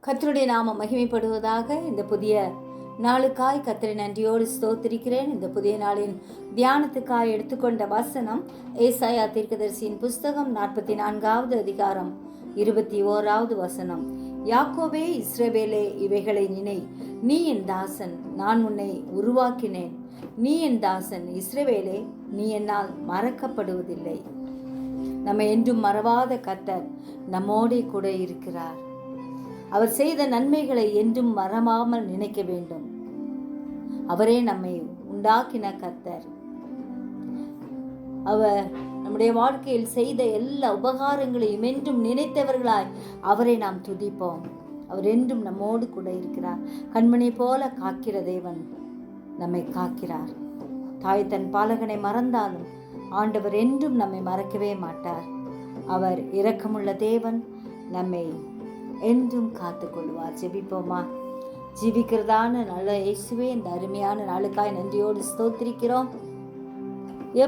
கர்த்தருடைய நாமம் மகிமைப்படுவதாக. இந்த புதிய நாளுக்காய் கர்த்தரை நன்றியோடு ஸ்தோத்திரிக்கிறேன். இந்த புதிய நாளின் தியானத்துக்காய் எடுத்துக்கொண்ட வசனம் ஏசாயா தீர்க்கதரிசியின் புஸ்தகம் 44வது அதிகாரம் 21வது வசனம். யாக்கோபே, இஸ்ரவேலே, இவைகளை நினை, நீ என் தாசன், நான் உன்னை உருவாக்கினேன். நீ என் தாசன், இஸ்ரவேலே, நீ என்னால் மறக்கப்படுவதில்லை. நம்ம என்றும் மறவாத கர்த்தர் நம்மோடே கூட இருக்கிறார். அவர் செய்த நன்மைகளை என்றும் மறவாமல் நினைக்க வேண்டும். அவரே நம்மை உண்டாக்கின கர்த்தர். அவர் நம்முடைய வாழ்க்கையில் செய்த எல்லா உபகாரங்களையும் என்றும் நினைத்தவர்களாய் அவரை நாம் துதிப்போம். அவர் என்றும் நம்மோடு கூட இருக்கிறார். கண்மணி போல காக்கிற தேவன் நம்மை காக்கிறார். தாய் தன் பாலகனை மறந்தாலும் ஆண்டவர் என்றும் நம்மை மறக்கவே மாட்டார். அவர் இரக்கமுள்ள தேவன், நம்மை என்றும் காத்து கொள்வார். ஜெபிப்போமா? ஜீவிக்கிறதான நல்ல இயேசுவே, இந்த அருமையான நாளுக்காய் நன்றியோடு ஸ்தோத்திரிக்கிறோம்.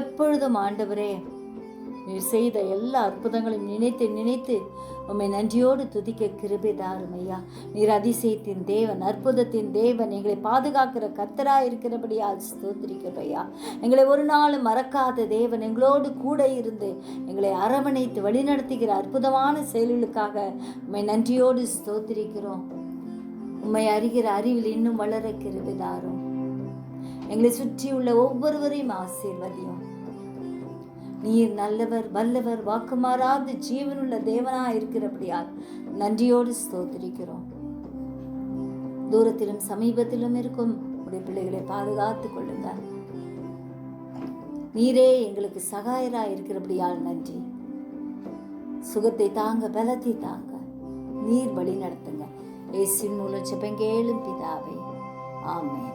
எப்பொழுதும் ஆண்டவரே, நீர் செய்த எல்லா அற்புதங்களையும் நினைத்து நினைத்து உம்மை நன்றியோடு துதிக்க கிருபை தாரும் ஐயா. நீர் அதிசயத்தின் தேவன், அற்புதத்தின் தேவன், எங்களை பாதுகாக்கிற கர்த்தராய் இருக்கிறபடியால் ஸ்தோத்திரிக்கிறோம் ஐயா. எங்களை ஒரு நாளும் மறக்காத தேவன், எங்களோடு கூட இருந்து எங்களை அரவணைத்து வழிநடத்துகிற அற்புதமான செயல்களுக்காக உம்மை நன்றியோடு ஸ்தோத்திரிக்கிறோம். உம்மை அறிகிற அறிவில் இன்னும் வளர கிருபை தாரும். எங்களை சுற்றியுள்ள ஒவ்வொருவரையும் ஆசீர்வதியும். நீர் நல்லவர், வல்லவர், வாக்குமாறாத ஜீவனுள்ள தேவனாய் இருக்கிறபடியால் நன்றியோடு ஸ்தோத்திரிக்கிறோம். தூரத்திலும் சமீபத்திலும் இருக்கும் உடைய பிள்ளைகளை பாதுகாத்துக் கொள்ளுங்க. நீரே எங்களுக்கு சகாயராய் இருக்கிறபடியால் நன்றி. சுகத்தை தாங்க, பலத்தை தாங்க, நீர் வழி நடத்துங்க. இயேசுவின் மூலம் ஜெபம் கேளும் பிதாவே, ஆமென்.